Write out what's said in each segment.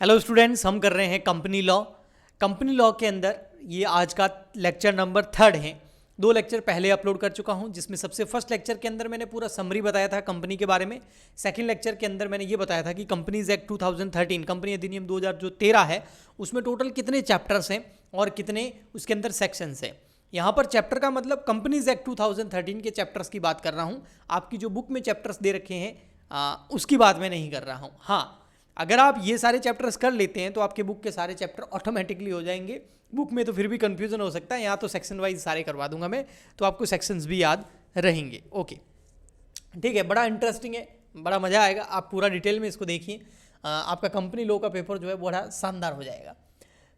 Hello students, हम कर रहे हैं कंपनी लॉ। कंपनी लॉ के अंदर ये आज का लेक्चर नंबर 3 है। 2 लेक्चर पहले अपलोड कर चुका हूं, जिसमें सबसे फर्स्ट लेक्चर के अंदर मैंने पूरा समरी बताया था कंपनी के बारे में। सेकंड लेक्चर के अंदर मैंने ये बताया था कि कंपनीज एक्ट 2013, कंपनी अधिनियम 2013 है, उसमें टोटल कितने चैप्टर्स हैं और कितने उसके अंदर सेक्शंस हैं। यहाँ पर चैप्टर का मतलब कंपनीज एक्ट 2013 के चैप्टर्स की बात कर रहा हूँ। आपकी जो बुक में चैप्टर्स दे रखे हैं उसकी बात मैं नहीं कर रहा हूँ। हाँ, अगर आप ये सारे चैप्टर्स कर लेते हैं तो आपके बुक के सारे चैप्टर ऑटोमेटिकली हो जाएंगे। बुक में तो फिर भी कंफ्यूजन हो सकता है, यहाँ तो सेक्शन वाइज सारे करवा दूंगा मैं, तो आपको सेक्शंस भी याद रहेंगे। ओके, ठीक है, बड़ा इंटरेस्टिंग है, बड़ा मज़ा आएगा। आप पूरा डिटेल में इसको देखिए, आपका कंपनी लॉ का पेपर जो है बड़ा शानदार हो जाएगा।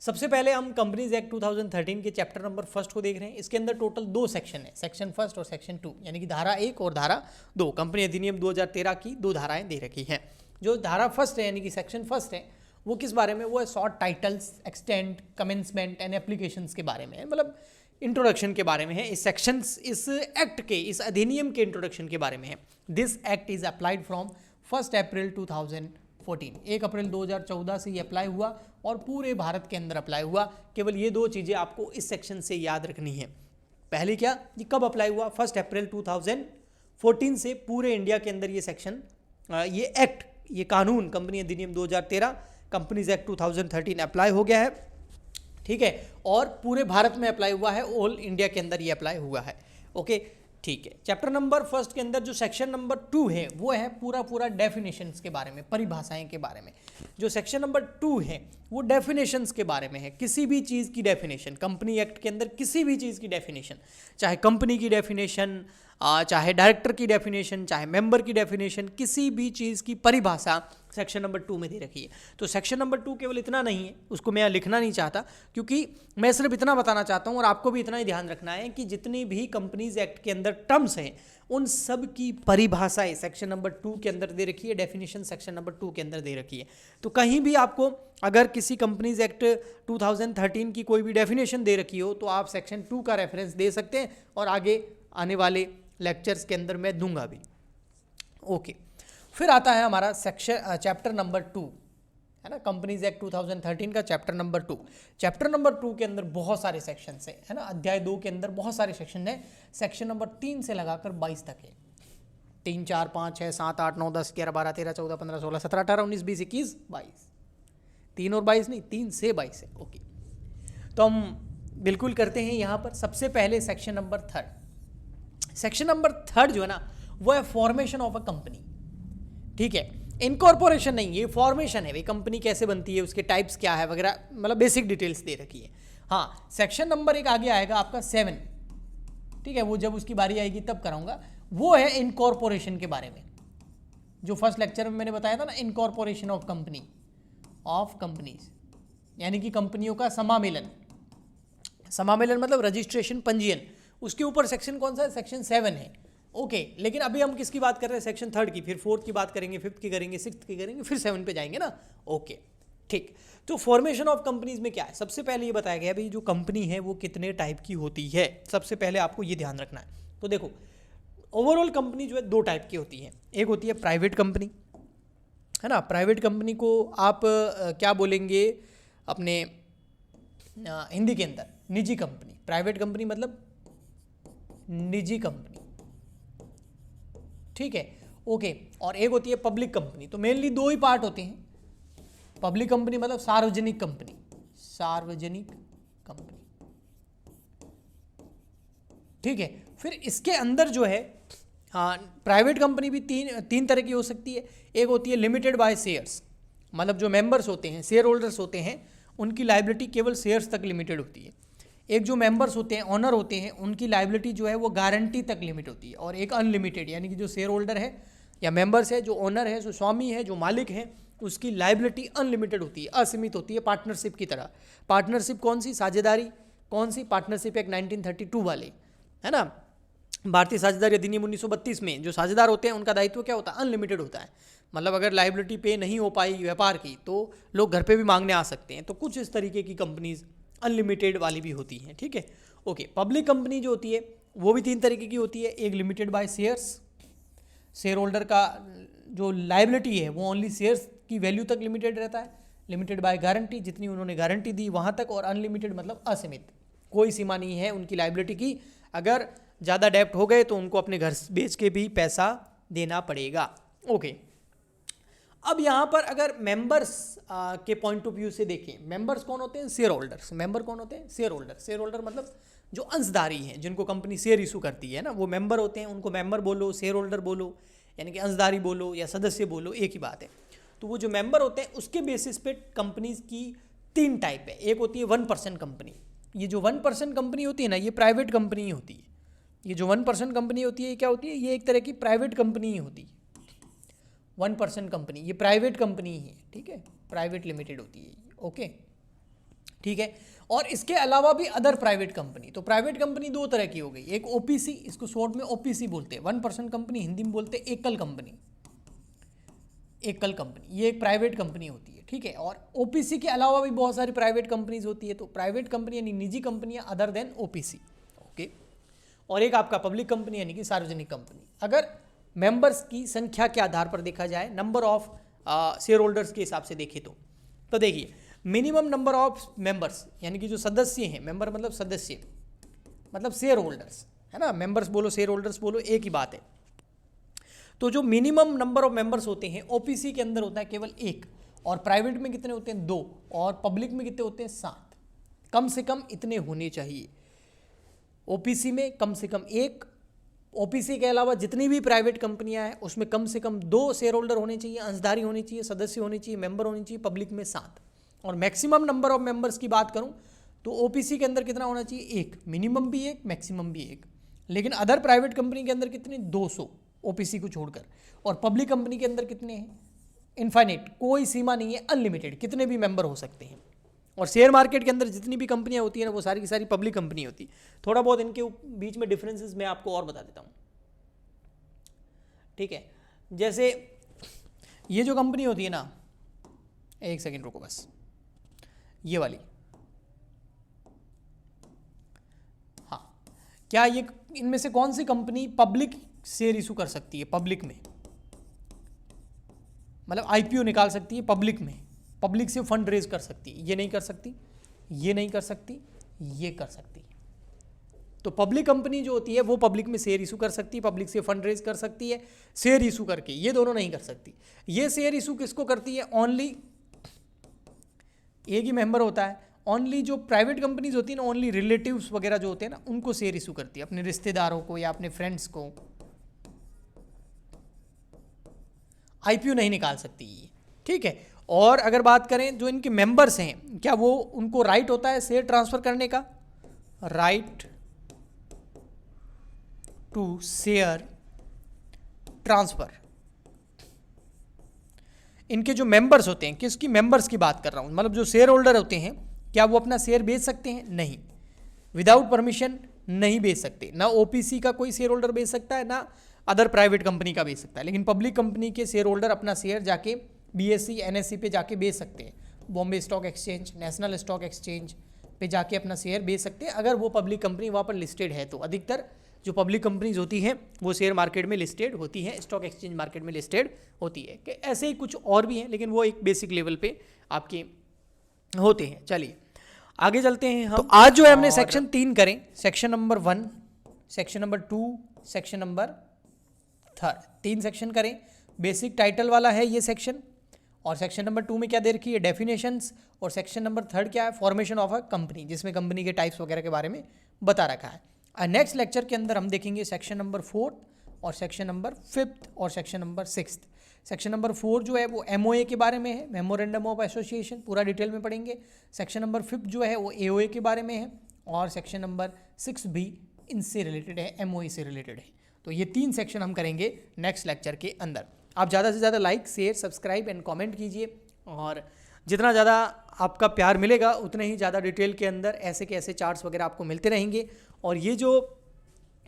सबसे पहले हम कंपनीज एक्ट 2013 के चैप्टर नंबर 1 को देख रहे हैं। इसके अंदर टोटल 2 सेक्शन है, सेक्शन 1 और सेक्शन 2, यानी कि धारा 1 और धारा 2। कंपनी अधिनियम 2013 की 2 धाराएं दे रखी हैं। जो धारा 1 है यानी कि सेक्शन 1 है, वो किस बारे में? वो है short titles, extend, commencement and applications के बारे में है, मतलब इंट्रोडक्शन के बारे में है। इस सेक्शंस, इस एक्ट के, इस अधिनियम के इंट्रोडक्शन के बारे में है। This act is applied from 1 अप्रैल 2014, 1 अप्रैल 2014 से ये अप्लाई हुआ और पूरे भारत के अंदर अप्लाई हुआ। केवल ये 2 चीज़ें आपको इस सेक्शन से याद रखनी है। पहले क्या, ये कब अप्लाई हुआ? 1 अप्रैल 2014 से पूरे इंडिया के अंदर ये सेक्शन, ये एक्ट, ये कानून कंपनी अधिनियम 2013 कंपनीज एक्ट 2013 अप्लाई हो गया है, ठीक है, और पूरे भारत में अप्लाई हुआ है, ऑल इंडिया के अंदर ये अप्लाई हुआ है। ओके, ठीक है। चैप्टर नंबर 1 के अंदर जो सेक्शन नंबर 2 है वो है पूरा डेफिनेशंस के बारे में, परिभाषाएं के बारे में। जो सेक्शन नंबर 2 है वो डेफिनेशंस के बारे में है। किसी भी चीज़ की डेफिनेशन, कंपनी एक्ट के अंदर किसी भी चीज़ की डेफिनेशन, चाहे कंपनी की डेफिनेशन, चाहे डायरेक्टर की डेफिनेशन, चाहे मेंबर की डेफिनेशन, किसी भी चीज़ की परिभाषा सेक्शन नंबर 2 में दे रखी है। तो सेक्शन नंबर 2 केवल इतना नहीं है, उसको मैं लिखना नहीं चाहता, क्योंकि मैं सिर्फ इतना बताना चाहता हूँ और आपको भी इतना ही ध्यान रखना है कि जितनी भी कंपनीज एक्ट के अंदर टर्म्स हैं उन सब की परिभाषाएं सेक्शन नंबर 2 के अंदर दे रखी है, डेफिनेशन सेक्शन नंबर 2 के अंदर दे रखी है। तो कहीं भी आपको अगर किसी कंपनीज एक्ट 2013 की कोई भी डेफिनेशन दे रखी हो तो आप सेक्शन 2 का रेफरेंस दे सकते हैं, और आगे आने वाले लेक्चर्स के अंदर मैं दूंगा भी। ओके, फिर आता है हमारा सेक्शन चैप्टर नंबर 2, है ना, कंपनीज एक्ट 2013 का चैप्टर नंबर 2। चैप्टर नंबर 2 के अंदर बहुत सारे सेक्शन है ना, अध्याय 2 के अंदर बहुत सारे सेक्शन है। सेक्शन नंबर 3 से लगाकर 22 तक है। 3, 4, 5, 6, 7, 8, 9, 10, 11, 12, 13, 14, 15, 16, 17, 18, 19, 20, 21, 22। 3 और 22 नहीं, 3 से 22 है। ओके, तो हम बिल्कुल करते हैं यहाँ पर। सबसे पहले सेक्शन नंबर 3। सेक्शन नंबर 3 जो है ना, वो है फॉर्मेशन ऑफ अ कंपनी, ठीक है। इनकॉर्पोरेशन नहीं, ये फॉर्मेशन है, भाई कंपनी कैसे बनती है, उसके टाइप्स क्या है वगैरह, मतलब बेसिक डिटेल्स दे रखी है। हाँ, सेक्शन नंबर 1 आगे आएगा आपका 7, ठीक है, वो जब उसकी बारी आएगी तब कराऊंगा। वो है इनकॉर्पोरेशन के बारे में, जो फर्स्ट लेक्चर में मैंने बताया था ना, incorporation of company, of companies, यानी कि कंपनियों का समामेलन। समामेलन मतलब रजिस्ट्रेशन, पंजीयन। उसके ऊपर सेक्शन कौन सा है? सेक्शन 7 है। ओके, लेकिन अभी हम किसकी बात कर रहे हैं? सेक्शन 3 की, फिर 4th की बात करेंगे, 5th की करेंगे, 6th की करेंगे, फिर 7 पे जाएंगे ना। ओके, ठीक। तो फॉर्मेशन ऑफ कंपनीज में क्या है? सबसे पहले ये बताया गया भाई जो कंपनी है वो कितने टाइप की होती है। सबसे पहले आपको ये ध्यान रखना है। तो देखो, ओवरऑल कंपनी जो है 2 टाइप की होती है। एक होती है प्राइवेट कंपनी, है ना। प्राइवेट कंपनी को आप क्या बोलेंगे अपने हिंदी के अंदर? निजी कंपनी। प्राइवेट कंपनी मतलब निजी कंपनी, ठीक है। ओके, और एक होती है पब्लिक कंपनी। तो मेनली 2 ही पार्ट होते हैं। पब्लिक कंपनी मतलब सार्वजनिक कंपनी, सार्वजनिक कंपनी, ठीक है। फिर इसके अंदर जो है, हाँ, प्राइवेट कंपनी भी तीन तरह की हो सकती है। एक होती है लिमिटेड बाय शेयर्स, मतलब जो मेंबर्स होते हैं, शेयर होल्डर्स होते हैं, उनकी लायबिलिटी केवल शेयर्स तक लिमिटेड होती है। एक जो मेंबर्स होते हैं, ऑनर होते हैं, उनकी लायबिलिटी जो है वो गारंटी तक लिमिट होती है। और एक अनलिमिटेड, यानी कि जो शेयर होल्डर है या मेंबर्स है, जो ऑनर है, जो स्वामी है, जो मालिक है, उसकी लायबिलिटी अनलिमिटेड होती है, असीमित होती है, पार्टनरशिप की तरह। पार्टनरशिप कौन सी? साझेदारी। कौन सी? पार्टनरशिप एक्ट 1932 वाले, है ना। भारतीय साझेदारी अधिनियम 1932 में जो साझेदार होते हैं उनका दायित्व क्या होता है? अनलिमिटेड होता है। मतलब अगर लायबिलिटी पे नहीं हो पाई व्यापार की तो लोग घर पे भी मांगने आ सकते हैं। तो कुछ इस तरीके की कंपनीज अनलिमिटेड वाली भी होती हैं, ठीक है। ओके, पब्लिक कंपनी जो होती है वो भी 3 तरीके की होती है। एक limited by shares, share holder का जो लायबिलिटी है वो ओनली शेयर्स की वैल्यू तक लिमिटेड रहता है। लिमिटेड बाय गारंटी, जितनी उन्होंने गारंटी दी वहाँ तक, और अनलिमिटेड मतलब असीमित, कोई सीमा नहीं है उनकी लाइबिलिटी की। अगर ज़्यादा डेप्ट हो गए तो उनको अपने घर बेच के भी पैसा देना पड़ेगा। ओके, अब यहाँ पर अगर मेंबर्स के पॉइंट ऑफ व्यू से देखें, मेंबर्स कौन होते हैं? Share holders. मेंबर कौन होते हैं? Share holder. शेयर होल्डर मतलब जो अंशधारी हैं, जिनको कंपनी शेयर इशू करती है ना, वो मेंबर होते हैं। उनको मेंबर बोलो, शेयर होल्डर बोलो, यानी कि अंशधारी बोलो या सदस्य बोलो, एक ही बात है। तो वो जो मेंबर होते हैं उसके बेसिस पे कंपनीज की 3 टाइप है। एक होती है 1% कंपनी। ये जो 1% कंपनी होती है ना, ये प्राइवेट कंपनी ही होती है। ये जो 1% कंपनी होती है, ये क्या होती है? ये एक तरह की प्राइवेट कंपनी ही होती है। 1% कंपनी ये प्राइवेट कंपनी ही है, ठीक है, प्राइवेट लिमिटेड होती है, ओके, ठीक है। और इसके अलावा भी अदर प्राइवेट कंपनी। तो प्राइवेट कंपनी 2 तरह की हो गई, एक ओपीसी, इसको शॉर्ट में ओपीसी बोलते हैं। 1% कंपनी हिंदी में बोलते हैं एकल कंपनी। एकल कंपनी ये एक प्राइवेट कंपनी होती है, ठीक है। और ओपीसी के अलावा भी बहुत सारी प्राइवेट कंपनीज होती है। तो प्राइवेट कंपनी यानी निजी कंपनियां अदर देन ओपीसी, ओके। और एक आपका पब्लिक कंपनी यानी कि सार्वजनिक कंपनी। अगर मेंबर्स की संख्या के आधार पर देखा जाए, नंबर ऑफ शेयर होल्डर्स के हिसाब से देखें तो देखिए, मिनिमम नंबर ऑफ मेंबर्स यानी कि जो सदस्य हैं, मेंबर मतलब सदस्य मतलब शेयर होल्डर्स, है ना। मेंबर्स बोलो शेयर होल्डर्स बोलो, एक ही बात है। तो जो मिनिमम नंबर ऑफ मेंबर्स होते हैं ओपीसी के अंदर होता है केवल 1, और प्राइवेट में कितने होते हैं? 2, और पब्लिक में कितने होते हैं? 7। कम से कम इतने होने चाहिए। ओपीसी में कम से कम 1, ओपीसी के अलावा जितनी भी प्राइवेट कंपनियां हैं उसमें कम से कम 2 शेयर होल्डर होने चाहिए, अंशधारी होने चाहिए, सदस्य होने चाहिए, मेंबर होने चाहिए। पब्लिक में 7। और मैक्सिमम नंबर ऑफ मेंबर्स की बात करूं तो ओपीसी के अंदर कितना होना चाहिए? 1, मिनिमम भी 1, मैक्सिमम भी 1। लेकिन अदर प्राइवेट कंपनी के अंदर कितने? 200 ओपीसी को छोड़कर। और पब्लिक कंपनी के अंदर कितने हैं? इनफाइनाइट, कोई सीमा नहीं है, अनलिमिटेड, कितने भी मेंबर हो सकते हैं। और शेयर मार्केट के अंदर जितनी भी कंपनियां होती हैं ना, वो सारी की सारी पब्लिक कंपनी होती है। थोड़ा बहुत इनके बीच में डिफरेंसेस मैं आपको और बता देता हूँ, ठीक है। जैसे ये जो कंपनी होती है ना, एक सेकेंड रुको बस, ये वाली, हाँ, क्या ये इनमें से कौन सी कंपनी पब्लिक शेयर इशू कर सकती है? पब्लिक में मतलब आईपीओ निकाल सकती है पब्लिक में, पब्लिक से फंड रेज कर सकती है? ये नहीं कर सकती, ये नहीं कर सकती, ये कर सकती है। तो पब्लिक कंपनी जो होती है वो पब्लिक में शेयर इशू कर सकती है, पब्लिक से फंड रेज कर सकती है शेयर इशू करके। ये दोनों नहीं कर सकती। ये शेयर इशू किसको करती है? ओनली एक ही मेंबर होता है। ओनली जो प्राइवेट कंपनीज होती है ना, ओनली रिलेटिव्स वगैरह जो होते हैं ना, उनको शेयर इशू करती है, अपने रिश्तेदारों को या अपने फ्रेंड्स को। आईपीओ नहीं निकाल सकती ये, ठीक है। और अगर बात करें जो इनके मेंबर्स हैं, क्या वो उनको राइट होता है शेयर ट्रांसफर करने का? Right to share transfer. इनके जो मेंबर्स होते हैं, किसकी मेंबर्स की बात कर रहा हूं, मतलब जो शेयर होल्डर होते हैं, क्या वो अपना शेयर बेच सकते हैं? नहीं, विदाउट परमिशन नहीं बेच सकते। ना ओपीसी का कोई शेयर होल्डर बेच सकता है, ना अदर प्राइवेट कंपनी का बेच सकता है। लेकिन पब्लिक कंपनी के शेयर होल्डर अपना शेयर जाके बीएससी एनएससी पे जाके बेच सकते हैं, Bombay stock exchange, national stock exchange पे जाके अपना शेयर बेच सकते हैं, अगर वो पब्लिक कंपनी वहाँ पर लिस्टेड है तो। अधिकतर जो पब्लिक कंपनीज होती हैं वो शेयर मार्केट में लिस्टेड होती हैं, स्टॉक एक्सचेंज मार्केट में लिस्टेड होती है। कि ऐसे ही कुछ और भी हैं, लेकिन वो एक बेसिक लेवल पे आपके होते हैं। चलिए आगे चलते हैं हम। तो आज जो है हमने सेक्शन 3 करें, section number 1, section number 2, section number 3, 3 section करें। बेसिक टाइटल वाला है ये सेक्शन। और सेक्शन नंबर 2 में क्या दे रखी है? डेफिनेशंस। और सेक्शन नंबर 3 क्या है? फॉर्मेशन ऑफ अ कंपनी, जिसमें कंपनी के टाइप्स वगैरह के बारे में बता रखा है। नेक्स्ट लेक्चर के अंदर हम देखेंगे सेक्शन नंबर 4 और सेक्शन नंबर 5 और सेक्शन नंबर 6। सेक्शन नंबर 4 जो है वो एमओए के बारे में है, मेमोरेंडम ऑफ एसोसिएशन, पूरा डिटेल में पढ़ेंगे। सेक्शन नंबर 5 जो है वो एओए के बारे में है, और सेक्शन नंबर 6 भी इनसे रिलेटेड है, एमओए से रिलेटेड है। तो ये 3 सेक्शन हम करेंगे नेक्स्ट लेक्चर के अंदर। आप ज़्यादा से ज़्यादा like, share, subscribe and comment कीजिए, और जितना ज़्यादा आपका प्यार मिलेगा उतने ही ज़्यादा डिटेल के अंदर ऐसे के ऐसे चार्ट्स वगैरह आपको मिलते रहेंगे। और ये जो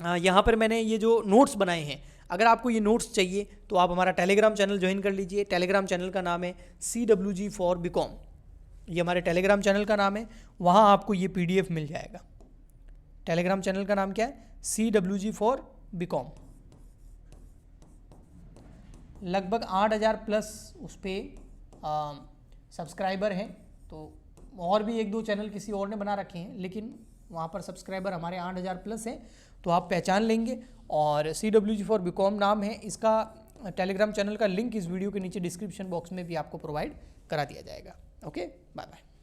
यहाँ पर मैंने ये जो नोट्स बनाए हैं, अगर आपको ये नोट्स चाहिए तो आप हमारा टेलीग्राम चैनल ज्वाइन कर लीजिए। टेलीग्राम चैनल का नाम है CWG फॉर BCom, ये हमारे टेलीग्राम चैनल का नाम है। वहाँ आपको ये PDF मिल जाएगा। टेलीग्राम चैनल का नाम क्या है? CWG for BCom। लगभग 8000 प्लस उस पर सब्सक्राइबर हैं, तो और भी 1-2 चैनल किसी और ने बना रखे हैं, लेकिन वहाँ पर सब्सक्राइबर हमारे 8,000 प्लस हैं, तो आप पहचान लेंगे। और CWG फॉर BCom नाम है इसका। टेलीग्राम चैनल का लिंक इस वीडियो के नीचे डिस्क्रिप्शन बॉक्स में भी आपको प्रोवाइड करा दिया जाएगा। Okay, bye bye.